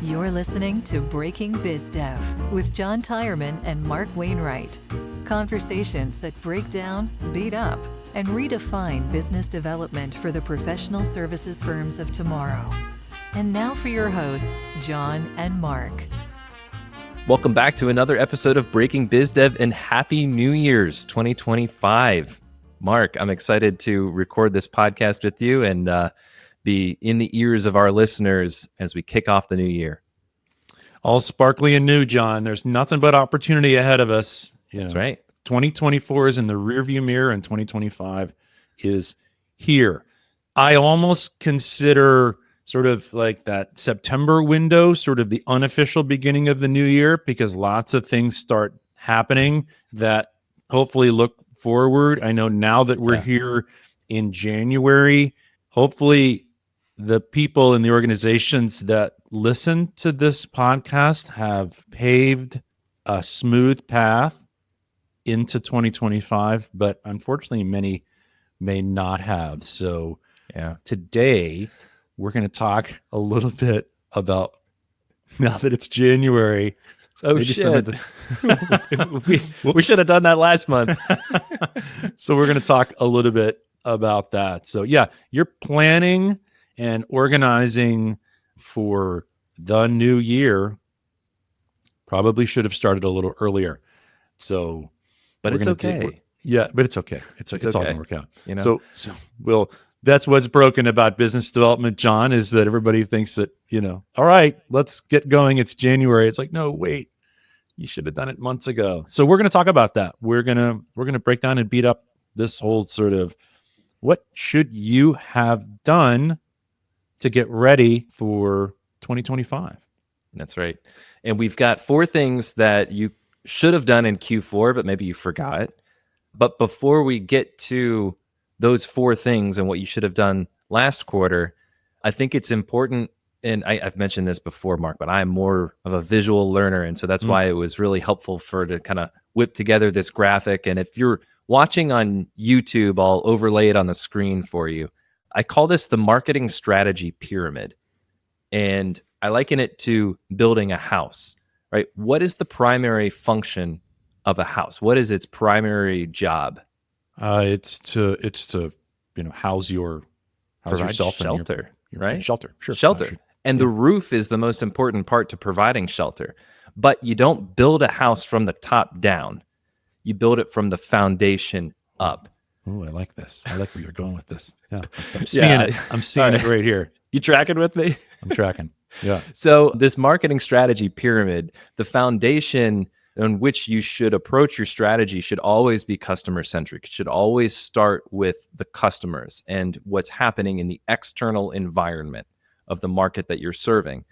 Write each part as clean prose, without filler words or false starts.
You're listening to Breaking BizDev with John Tyerman and Mark Wainwright. Conversations that break down, beat up, and redefine business development for the professional services firms of tomorrow. And now for your hosts, John and Mark. Welcome back to another episode of Breaking BizDev and Happy New Year's 2025. Mark, I'm excited to record this podcast with you and be in the ears of our listeners as we kick off the new year. All sparkly and new, John. There's nothing but opportunity ahead of us. That's right. 2024 is in the rearview mirror and 2025 is here. I almost consider sort of like that September window, sort of the unofficial beginning of the new year, because lots of things start happening that hopefully look forward. I know now that we're here in January, hopefully the people in the organizations that listen to this podcast have paved a smooth path into 2025, but unfortunately many may not have. So today we're going to talk a little bit about, now that it's January. Oh, shit. We should have done that last month. So we're going to talk a little bit about that. So you're planning and organizing for the new year. Probably should have started a little earlier. So, but it's okay. But it's okay. It's all going to work out. You know? So that's what's broken about business development, John, is that everybody thinks that, all right, let's get going. It's January. It's like, no, wait, you should have done it months ago. So we're going to talk about that. We're going to break down and beat up this whole sort of what should you have done to get ready for 2025. That's right. And we've got 4 things that you should have done in Q4, but maybe you forgot. But before we get to those 4 things and what you should have done last quarter, I think it's important, and I've mentioned this before, Mark, but I'm more of a visual learner, and so that's why it was really helpful to kind of whip together this graphic. And if you're watching on YouTube, I'll overlay it on the screen for you. I call this the marketing strategy pyramid, and I liken it to building a house, right? What is the primary function of a house? What is its primary job? It's to house yourself, shelter, right? Shelter, sure. Shelter. And the roof is the most important part to providing shelter. But you don't build a house from the top down. You build it from the foundation up. Oh, I like this. I like where you're going with this. Yeah, I'm seeing it. I'm seeing it right here. You tracking with me? I'm tracking. Yeah. So this marketing strategy pyramid, the foundation on which you should approach your strategy should always be customer centric. It should always start with the customers and what's happening in the external environment of the market that you're serving.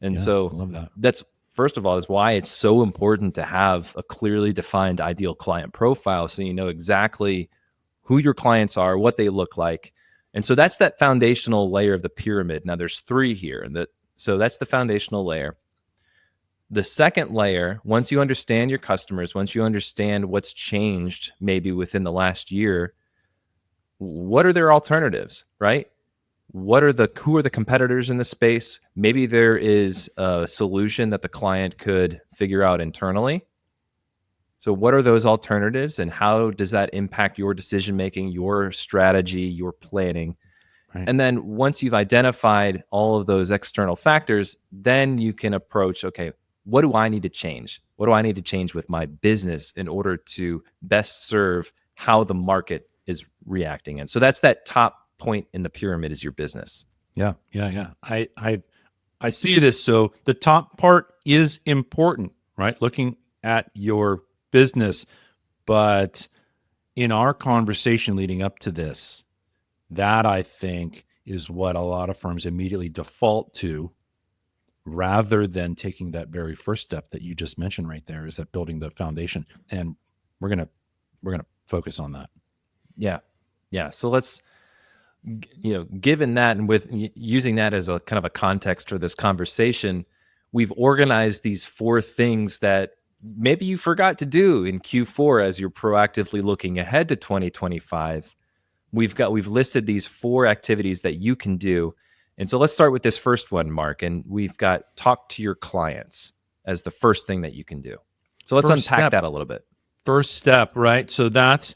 And so I love that. That's, first of all, is why it's so important to have a clearly defined ideal client profile, so you know exactly who your clients are, what they look like. And so that's that foundational layer of the pyramid. Now there's 3 here, so that's the foundational layer. The second layer, once you understand your customers, once you understand what's changed maybe within the last year, what are their alternatives, right? Who are the competitors in the space? Maybe there is a solution that the client could figure out internally. So what are those alternatives, and how does that impact your decision-making, your strategy, your planning? Right. And then once you've identified all of those external factors, then you can approach, okay, what do I need to change? What do I need to change with my business in order to best serve how the market is reacting? And so that's that top point in the pyramid is your business. Yeah. I see this. So the top part is important, right? Looking at your business. But in our conversation leading up to this, that I think is what a lot of firms immediately default to, rather than taking that very first step that you just mentioned right there, is that building the foundation. And we're gonna focus on that. Yeah. So let's, given that, and with using that as a kind of a context for this conversation, we've organized these 4 things that maybe you forgot to do in Q4 as you're proactively looking ahead to 2025. We've listed these 4 activities that you can do, And so let's start with this first one, Mark. And we've got talk to your clients as the first thing that you can do. So let's unpack that a little bit. First step, right? So that's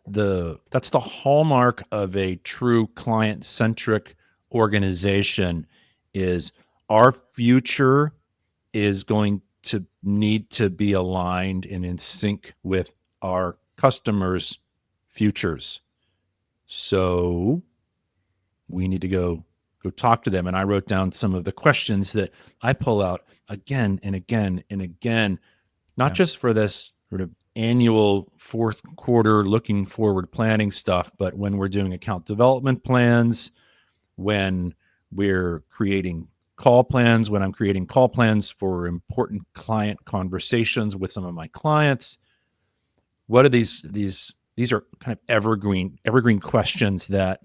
the hallmark of a true client-centric organization is our future is going to need to be aligned and in sync with our customers' futures. So we need to go talk to them. And I wrote down some of the questions that I pull out again and again and again, not just for this sort of annual fourth quarter looking forward planning stuff, but when we're doing account development plans, when we're creating call plans, when I'm creating call plans for important client conversations with some of my clients. What are these are kind of evergreen questions that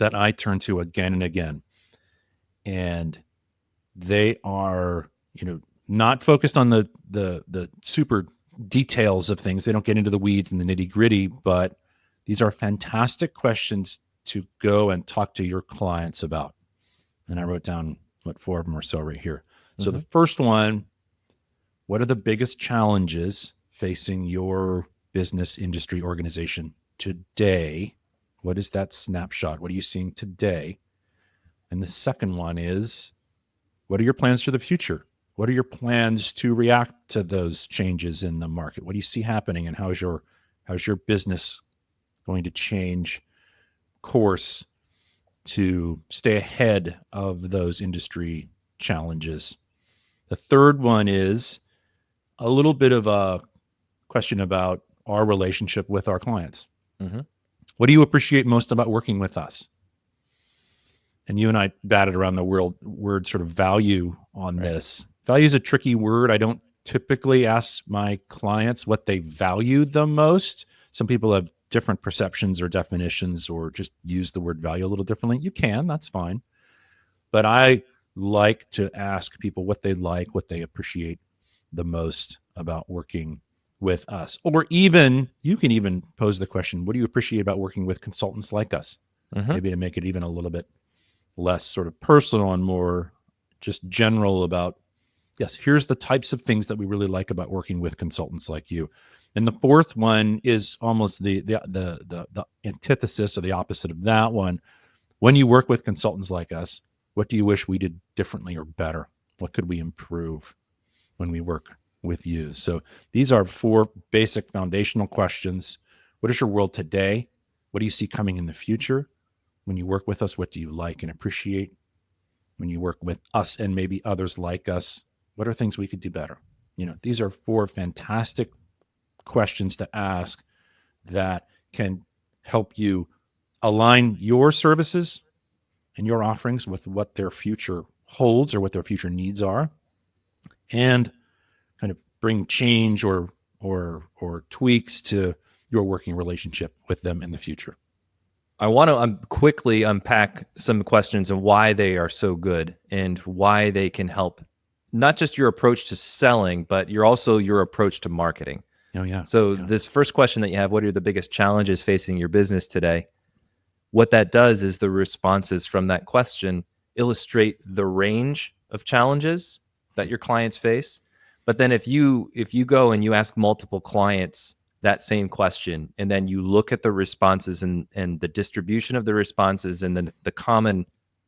I turn to again and again. And they are, not focused on the super details of things. They don't get into the weeds and the nitty gritty, but these are fantastic questions to go and talk to your clients about. And I wrote down 4 of them or so right here. So the first one, what are the biggest challenges facing your business, industry, organization today? What is that snapshot? What are you seeing today? And the second one is, what are your plans for the future? What are your plans to react to those changes in the market? What do you see happening, and how's your business going to change course to stay ahead of those industry challenges? The third one is a little bit of a question about our relationship with our clients. What do you appreciate most about working with us? And you and I batted around the word sort of value on this. Value is a tricky word. I don't typically ask my clients what they value the most. Some people have different perceptions or definitions, or just use the word value a little differently. You can, that's fine. But I like to ask people what they like, what they appreciate the most about working with us. Or even, you can even pose the question, what do you appreciate about working with consultants like us? Maybe to make it even a little bit less sort of personal and more just general about, yes, here's the types of things that we really like about working with consultants like you. And the fourth one is almost the antithesis or the opposite of that one. When you work with consultants like us, what do you wish we did differently or better? What could we improve when we work with you? So these are 4 basic foundational questions. What is your world today? What do you see coming in the future? When you work with us, what do you like and appreciate? When you work with us and maybe others like us, what are things we could do better? These are 4 fantastic questions to ask that can help you align your services and your offerings with what their future holds or what their future needs are, and kind of bring change or tweaks to your working relationship with them in the future. I want to quickly unpack some questions and why they are so good and why they can help not just your approach to selling, but your approach to marketing. Oh, yeah. So this first question that you have, what are the biggest challenges facing your business today? What that does is the responses from that question illustrate the range of challenges that your clients face. But then if you go and you ask multiple clients that same question, and then you look at the responses and the distribution of the responses and then the common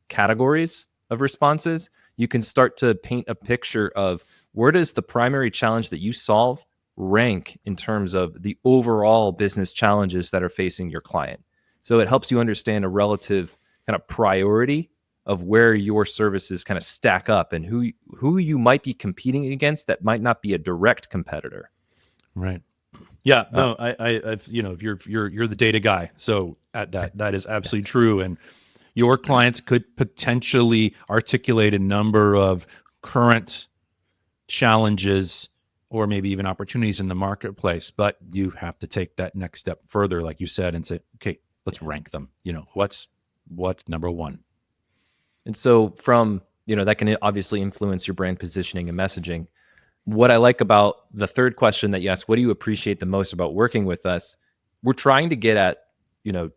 categories of responses, you can start to paint a picture of where does the primary challenge that you solve rank in terms of the overall business challenges that are facing your client. So it helps you understand a relative kind of priority of where your services kind of stack up and who you might be competing against that might not be a direct competitor. Right. Yeah, no, I've you're the data guy, so that is absolutely true. And your clients could potentially articulate a number of current challenges or maybe even opportunities in the marketplace, but you have to take that next step further, like you said, and say, okay, let's rank them. What's number one? And so from that can obviously influence your brand positioning and messaging. What I like about the third question that you asked, what do you appreciate the most about working with us? We're trying to get at,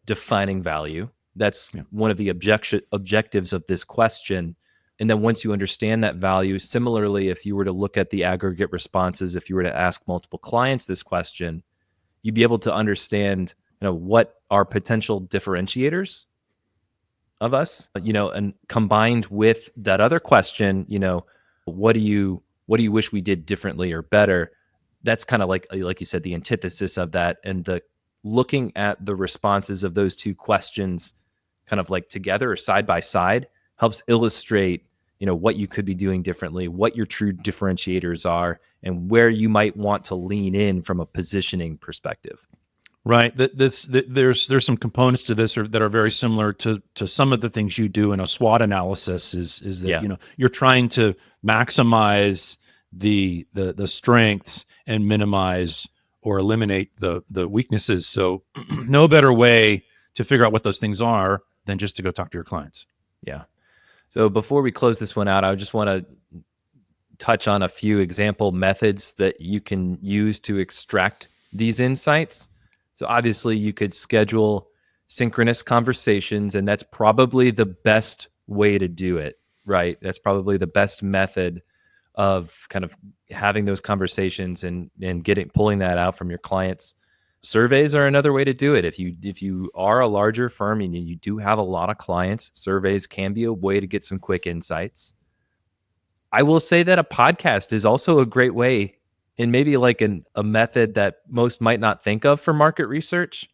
defining value, That's one of the objectives of this question. And then once you understand that value, similarly, if you were to look at the aggregate responses, if you were to ask multiple clients this question, you'd be able to understand, what are potential differentiators of us, and combined with that other question, what do you wish we did differently or better? That's kind of like you said, the antithesis of that, and the looking at the responses of those two questions kind of like together or side by side helps illustrate, what you could be doing differently, what your true differentiators are, and where you might want to lean in from a positioning perspective. Right. There's some components to this that are very similar to some of the things you do in a SWOT analysis. Is that you're trying to maximize the strengths and minimize or eliminate the weaknesses. So no better way to figure out what those things are than just to go talk to your clients. Yeah. So before we close this one out, I just want to touch on a few example methods that you can use to extract these insights. So obviously you could schedule synchronous conversations, and that's probably the best way to do it, right? That's probably the best method of kind of having those conversations and pulling that out from your clients. Surveys are another way to do it. If you are a larger firm and you do have a lot of clients, surveys can be a way to get some quick insights. I will say that a podcast is also a great way, and maybe like a method that most might not think of for market research.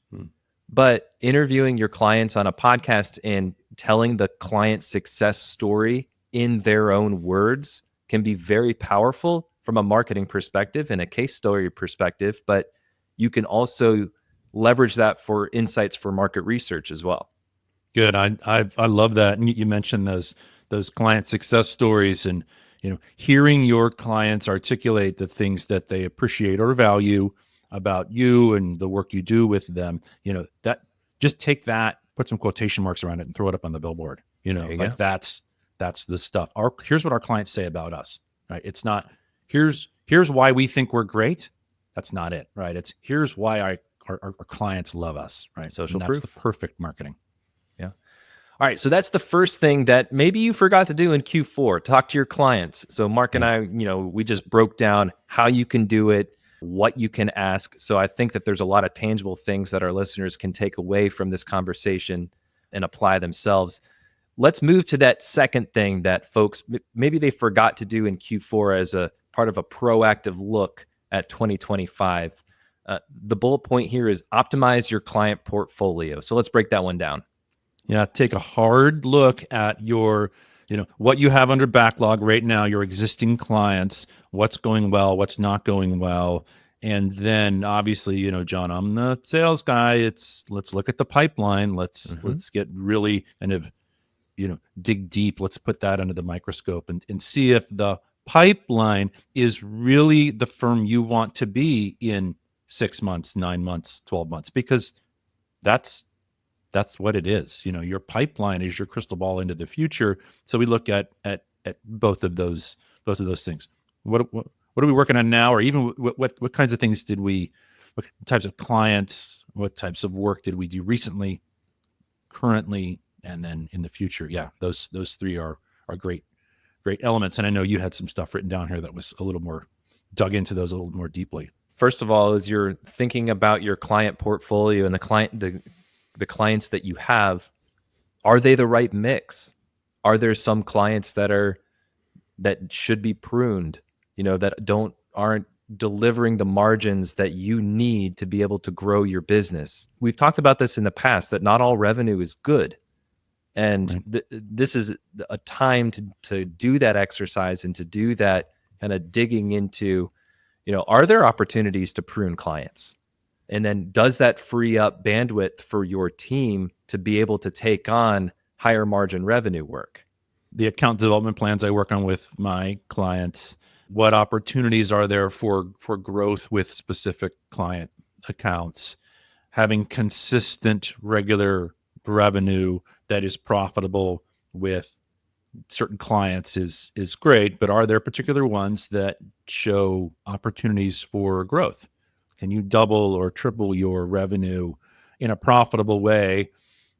But interviewing your clients on a podcast and telling the client success story in their own words can be very powerful from a marketing perspective and a case story perspective. But you can also leverage that for insights for market research as well. Good. I love that. And you mentioned those client success stories, and hearing your clients articulate the things that they appreciate or value about you and the work you do with them. That just take that, put some quotation marks around it, and throw it up on the billboard. Like that's the stuff. Here's what our clients say about us. Right? It's not here's why we think we're great. That's not it. Right? It's here's why our clients love us. Right? Social proof. That's the perfect marketing. Yeah. All right. So that's the first thing that maybe you forgot to do in Q4. Talk to your clients. So Mark and I, we just broke down how you can do it, what you can ask. So I think that there's a lot of tangible things that our listeners can take away from this conversation and apply themselves. Let's move to that second thing that folks, maybe they forgot to do in Q4 as a part of a proactive look at 2025. The bullet point here is optimize your client portfolio. So let's break that one down. Yeah, take a hard look at your, what you have under backlog right now, your existing clients, what's going well, what's not going well. And then obviously, John, I'm the sales guy. Let's look at the pipeline. Let's get really kind of, dig deep. Let's put that under the microscope and see if the pipeline is really the firm you want to be in 6 months, 9 months, 12 months, because that's what it is. Your pipeline is your crystal ball into the future. So we look at both of those things. What are we working on now, or even what kinds of things what types of clients, what types of work did we do recently, currently, and then in the future? Yeah, those three are great elements. And I know you had some stuff written down here that was a little more dug into those a little more deeply. First of all, as you're thinking about your client portfolio and the clients that you have, are they the right mix? Are there some clients that should be pruned, that aren't delivering the margins that you need to be able to grow your business? We've talked about this in the past, that not all revenue is good. And this is a time to do that exercise and to do that kind of digging into, are there opportunities to prune clients? And then does that free up bandwidth for your team to be able to take on higher margin revenue work? The account development plans I work on with my clients, what opportunities are there for growth with specific client accounts? Having consistent, regular revenue that is profitable with certain clients is great, but are there particular ones that show opportunities for growth? Can you double or triple your revenue in a profitable way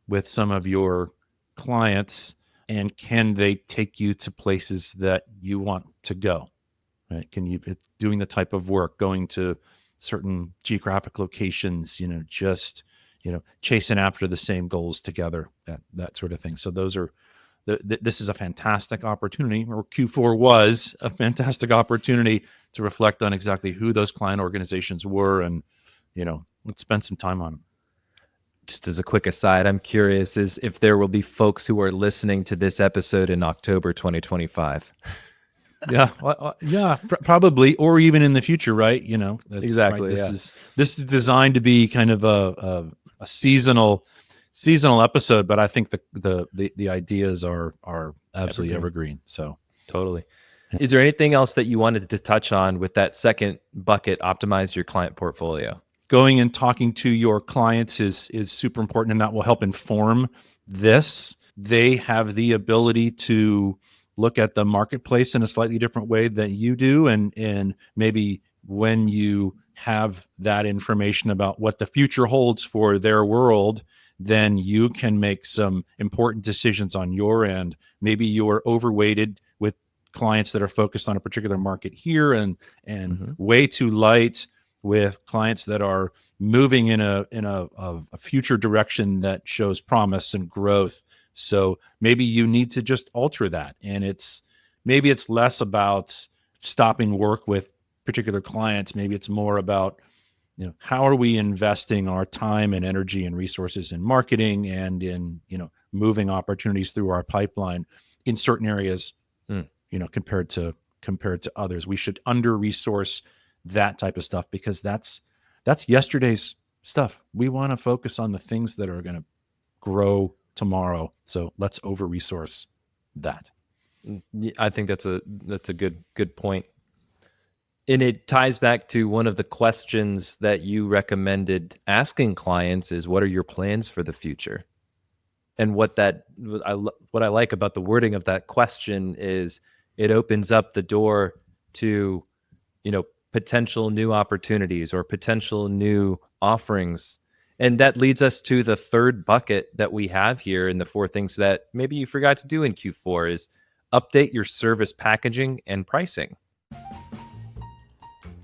with some of your clients, and can they take you to places that you want to go? Right? Can you doing the type of work, going to certain geographic locations, just chasing after the same goals together, that sort of thing. So those are this is a fantastic opportunity, or Q4 was a fantastic opportunity to reflect on exactly who those client organizations were, and let's spend some time on them. Just as a quick aside, I'm curious is if there will be folks who are listening to this episode in October 2025. Yeah, probably, or even in the future, right? That's Exactly. right. Yeah. This is designed to be kind of a seasonal episode, but I think the ideas are absolutely evergreen. So totally. Is there anything else that you wanted to touch on with that second bucket, optimize your client portfolio? Going and talking to your clients is super important, and that will help inform this. They have the ability to look at the marketplace in a slightly different way than you do, and maybe when you have that information about what the future holds for their world, then you can make some important decisions on your end. Maybe you're overweighted with clients that are focused on a particular market here, and way too light with clients that are moving in a future direction that shows promise and growth. So maybe you need to just alter that, and maybe it's less about stopping work with particular clients. Maybe it's more about how are we investing our time and energy and resources in marketing and in moving opportunities through our pipeline in certain areas, compared to others. We should under resource that type of stuff, because that's yesterday's stuff. We want to focus on the things that are going to grow tomorrow. So let's over resource that. I think that's a good point. And it ties back to one of the questions that you recommended asking clients is, what are your plans for the future? And what I like about the wording of that question is it opens up the door to, potential new opportunities or potential new offerings. And that leads us to the third bucket that we have here, and the four things that maybe you forgot to do in Q4 is update your service packaging and pricing.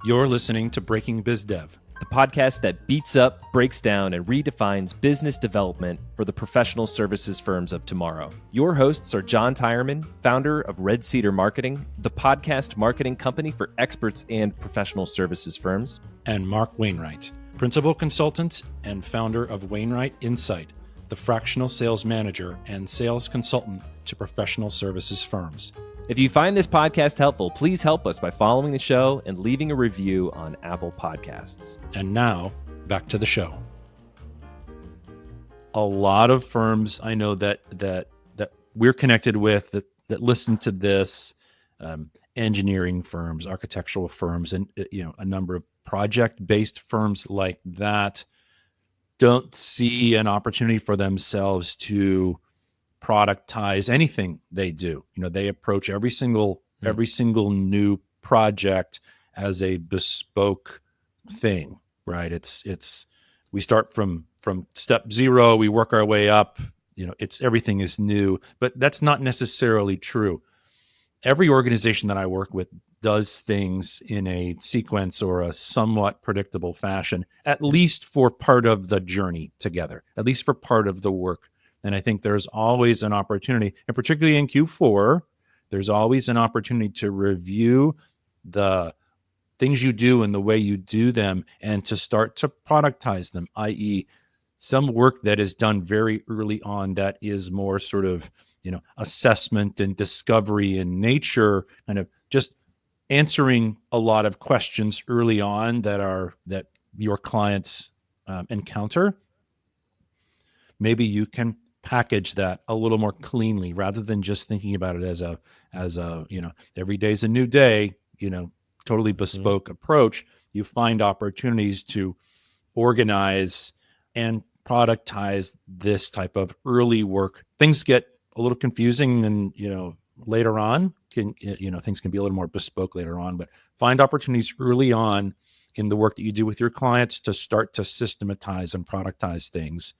You're listening to Breaking BizDev, the podcast that beats up, breaks down, and redefines business development for the professional services firms of tomorrow. Your hosts are John Tyerman, founder of Red Cedar Marketing, the podcast marketing company for experts and professional services firms, and Mark Wainwright, principal consultant and founder of Wainwright Insight, the fractional sales manager and sales consultant to professional services firms. If you find this podcast helpful, please help us by following the show and leaving a review on Apple Podcasts. And now, back to the show. A lot of firms I know that we're connected with that listen to this, engineering firms, architectural firms, and a number of project-based firms like that don't see an opportunity for themselves to productize anything they do. They approach every single new project as a bespoke thing, right? It's we start from step zero, we work our way up. Everything is new, but that's not necessarily true. Every organization that I work with does things in a sequence or a somewhat predictable fashion, at least for part of the journey together, at least for part of the work. And I think there's always an opportunity, and particularly in Q4, there's always an opportunity to review the things you do and the way you do them, and to start to productize them, i.e., some work that is done very early on that is more sort of, assessment and discovery in nature, kind of just answering a lot of questions early on that your clients encounter. Maybe you can package that a little more cleanly rather than just thinking about it as a every day's a new day, totally bespoke approach. You find opportunities to organize and productize this type of early work. Things get a little confusing, and later on things can be a little more bespoke later on, but find opportunities early on in the work that you do with your clients to start to systematize and productize things,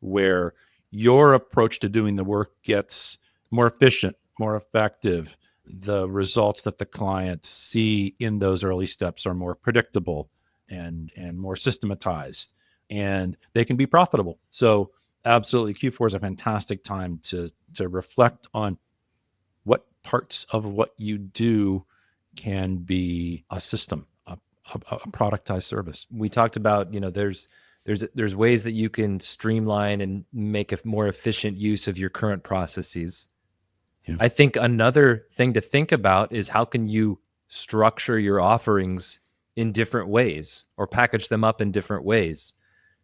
where your approach to doing the work gets more efficient, more effective, the results that the clients see in those early steps are more predictable and more systematized, and they can be profitable. So absolutely, Q4 is a fantastic time to reflect on what parts of what you do can be a system, a productized service. We talked about, there's ways that you can streamline and make a more efficient use of your current processes. Yeah. I think another thing to think about is how can you structure your offerings in different ways or package them up in different ways.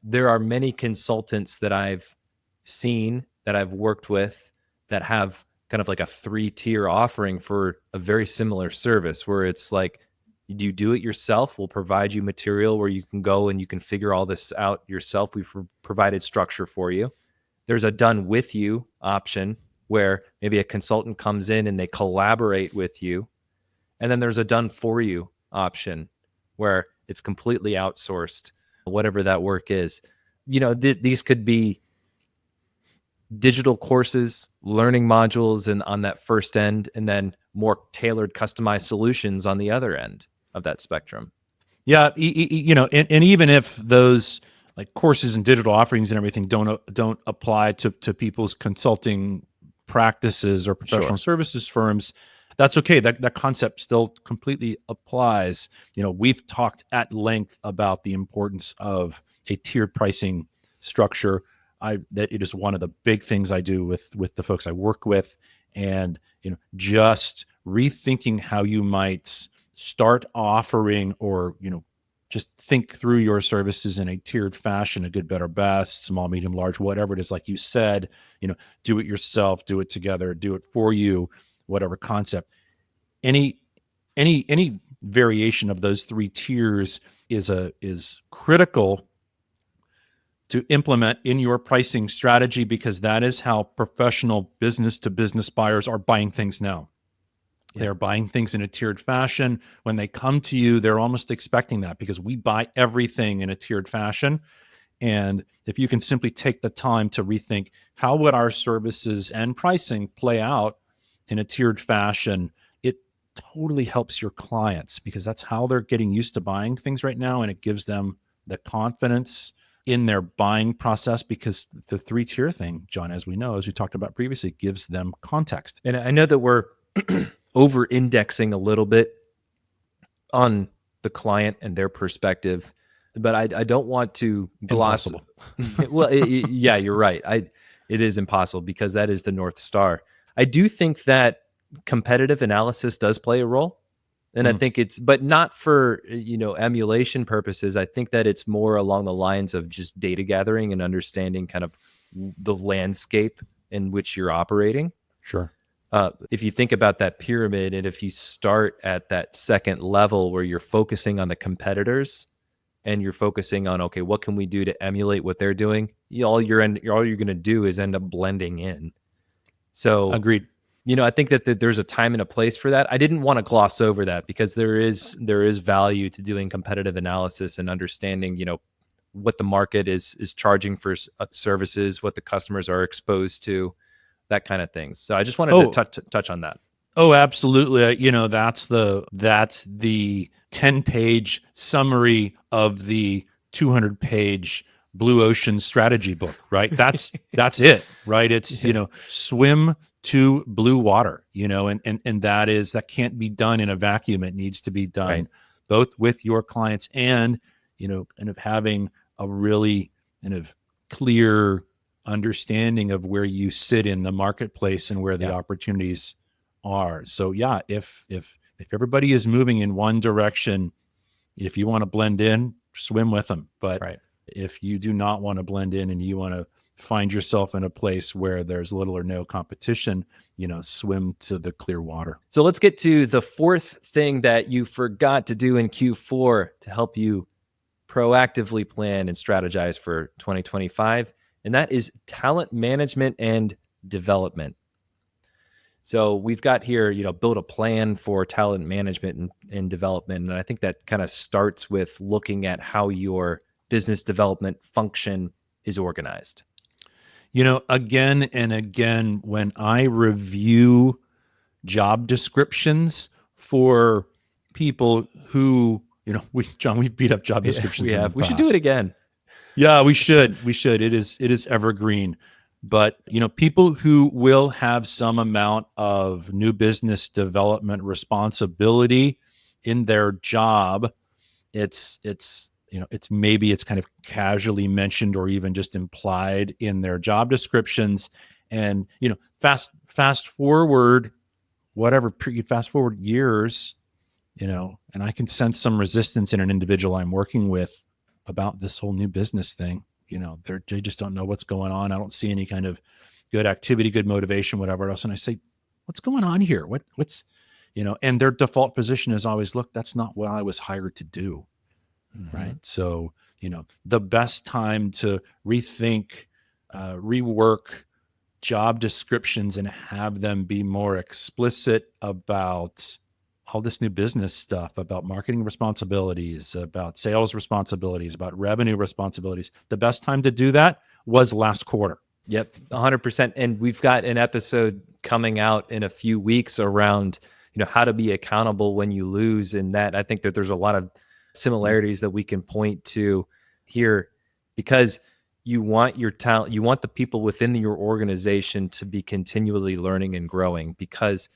There are many consultants that I've seen, that I've worked with, that have kind of like a 3-tier offering for a very similar service, where it's like, you do it yourself. We'll provide you material where you can go and you can figure all this out yourself. We've provided structure for you. There's a done with you option where maybe a consultant comes in and they collaborate with you. And then there's a done for you option where it's completely outsourced, whatever that work is. These could be digital courses, learning modules, and on that first end, and then more tailored, customized solutions on the other end of that spectrum. Yeah, and even if those like courses and digital offerings and everything don't apply to people's consulting practices or professional services firms, that's okay. That concept still completely applies. We've talked at length about the importance of a tiered pricing structure. That it is one of the big things I do with the folks I work with, and just rethinking how you might start offering, or just think through your services in a tiered fashion, a good, better, best, small, medium, large, whatever it is. Like you said, do it yourself, do it together, do it for you, whatever concept. Any variation of those 3 tiers is critical to implement in your pricing strategy, because that is how professional business to business buyers are buying things now. Yeah. They're buying things in a tiered fashion. When they come to you, they're almost expecting that, because we buy everything in a tiered fashion. And if you can simply take the time to rethink, how would our services and pricing play out in a tiered fashion, it totally helps your clients, because that's how they're getting used to buying things right now. And it gives them the confidence in their buying process, because the 3-tier thing, John, as we know, as we talked about previously, gives them context. And I know that we're over indexing a little bit on the client and their perspective, but I don't want to gloss. Impossible. Well, yeah, you're right. It is impossible, because that is the North Star. I do think that competitive analysis does play a role. And I think but not for, emulation purposes. I think that it's more along the lines of just data gathering and understanding kind of the landscape in which you're operating. Sure. If you think about that pyramid, and if you start at that second level where you're focusing on the competitors and you're focusing on, okay, what can we do to emulate what they're doing? All you're going to do is end up blending in. So agreed. I think that there's a time and a place for that. I didn't want to gloss over that, because there is value to doing competitive analysis and understanding, what the market is charging for services, what the customers are exposed to, that kind of things. So I just wanted to touch on that. Oh, absolutely. That's the 10-page summary of the 200-page Blue Ocean strategy book, right? That's it, right? It's, swim to blue water, and that can't be done in a vacuum. It needs to be done both with your clients and, kind of having a really kind of clear understanding of where you sit in the marketplace and where the opportunities are. So yeah, if everybody is moving in one direction, if you want to blend in, swim with them. But if you do not want to blend in and you want to find yourself in a place where there's little or no competition, swim to the clear water. So let's get to the 4th thing that you forgot to do in Q4 to help you proactively plan and strategize for 2025. And that is talent management and development. So we've got here, build a plan for talent management and development. And I think that kind of starts with looking at how your business development function is organized. Again and again, when I review job descriptions for people who, we've beat up job Yeah, descriptions we in the have. We should do it past. again. Yeah, we should. We should. It is evergreen. But, people who will have some amount of new business development responsibility in their job, it's kind of casually mentioned or even just implied in their job descriptions. And, fast forward fast forward years, and I can sense some resistance in an individual I'm working with about this whole new business thing. They just don't know what's going on. I don't see any kind of good activity, good motivation, whatever else. And I say, what's going on here? What's, and their default position is always, look, that's not what I was hired to do. Right. So, the best time to rethink, rework job descriptions and have them be more explicit about all this new business stuff, about marketing responsibilities, about sales responsibilities, about revenue responsibilities. The best time to do that was last quarter. Yep, 100%. And we've got an episode coming out in a few weeks around, how to be accountable when you lose. And that, I think that there's a lot of similarities that we can point to here, because you want your talent, you want the people within your organization to be continually learning and growing, because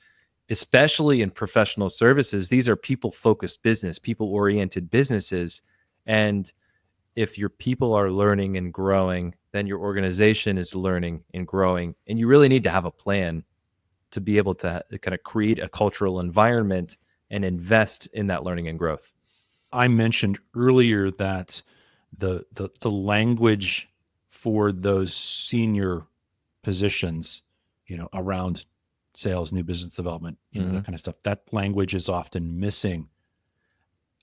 especially in professional services, these are people-focused business, people-oriented businesses. And if your people are learning and growing, then your organization is learning and growing. And you really need to have a plan to be able to kind of create a cultural environment and invest in that learning and growth. I mentioned earlier that the language for those senior positions, around sales, new business development, that kind of stuff, that language is often missing.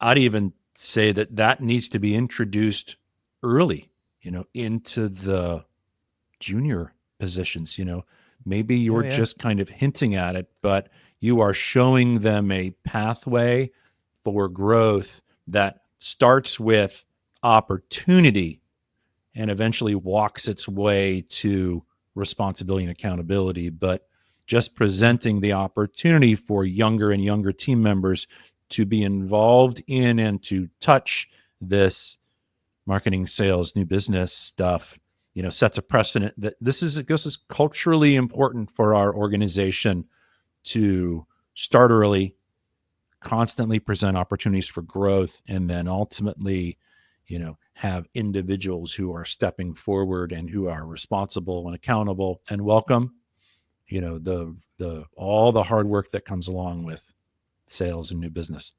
I'd even say that needs to be introduced early, into the junior positions. Maybe you're just kind of hinting at it, but you are showing them a pathway for growth that starts with opportunity and eventually walks its way to responsibility and accountability. But just presenting the opportunity for younger and younger team members to be involved in and to touch this marketing, sales, new business stuff, sets a precedent that this is culturally important for our organization to start early, constantly present opportunities for growth, and then ultimately, have individuals who are stepping forward and who are responsible and accountable and welcome, the all the hard work that comes along with sales and new business.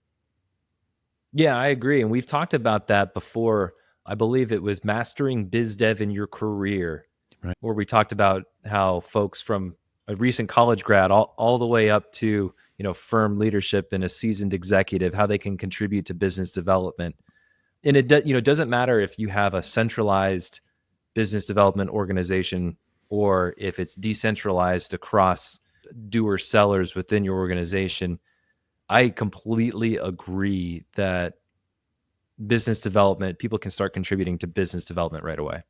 Yeah, I agree. And we've talked about that before. I believe it was Mastering BizDev in Your Career, Right. where we talked about how folks from a recent college grad all the way up to, firm leadership and a seasoned executive, how they can contribute to business development. And it doesn't matter if you have a centralized business development organization or if it's decentralized across doer sellers within your organization. I completely agree that business development, people can start contributing to business development right away.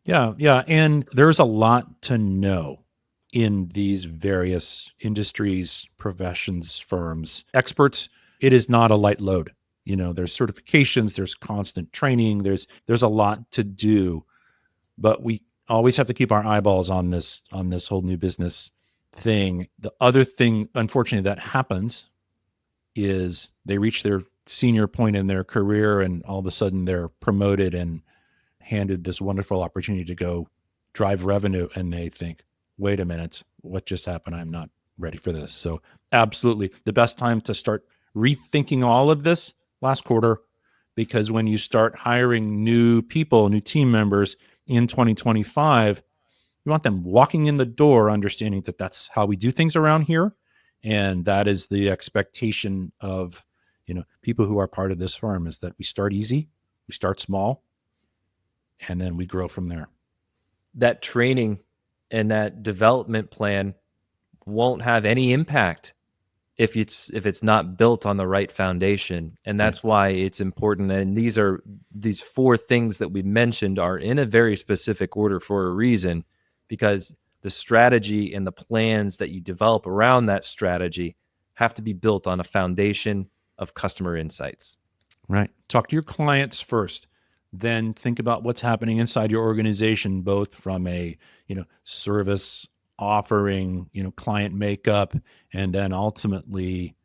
Yeah, yeah. And there's a lot to know in these various industries, professions, firms, experts. It is not a light load. There's certifications, there's constant training, there's a lot to do, but we always have to keep our eyeballs on this whole new business thing. The other thing, unfortunately, that happens is they reach their senior point in their career and all of a sudden they're promoted and handed this wonderful opportunity to go drive revenue, and they think, wait a minute, what just happened? I'm not ready for this. So absolutely the best time to start rethinking all of this last quarter, because when you start hiring new people, new team members in 2025, you want them walking in the door understanding that that's how we do things around here, and that is the expectation of people who are part of this firm, is that we start easy, we start small, and then we grow from there. That training and that development plan won't have any impact if it's not built on the right foundation. And that's why it's important. And these 4 things that we mentioned are in a very specific order for a reason, because the strategy and the plans that you develop around that strategy have to be built on a foundation of customer insights. Right. Talk to your clients first. Then think about what's happening inside your organization, both from a, service offering, client makeup, and then ultimately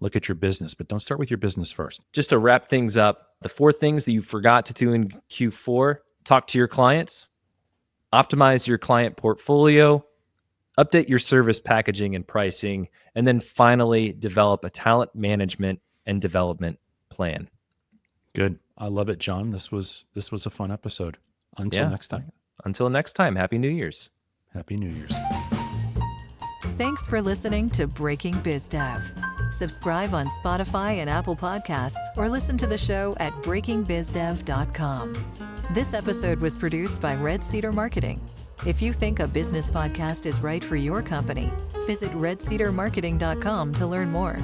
look at your business. But don't start with your business first. Just to wrap things up, the 4 things that you forgot to do in Q4: talk to your clients, optimize your client portfolio, update your service packaging and pricing, and then finally develop a talent management and development plan. Good. I love it, John. This was a fun episode. Until next time. Until next time, Happy New Year's. Happy New Year's. Thanks for listening to Breaking BizDev. Subscribe on Spotify and Apple Podcasts or listen to the show at breakingbizdev.com. This episode was produced by Red Cedar Marketing. If you think a business podcast is right for your company, visit redcedarmarketing.com to learn more.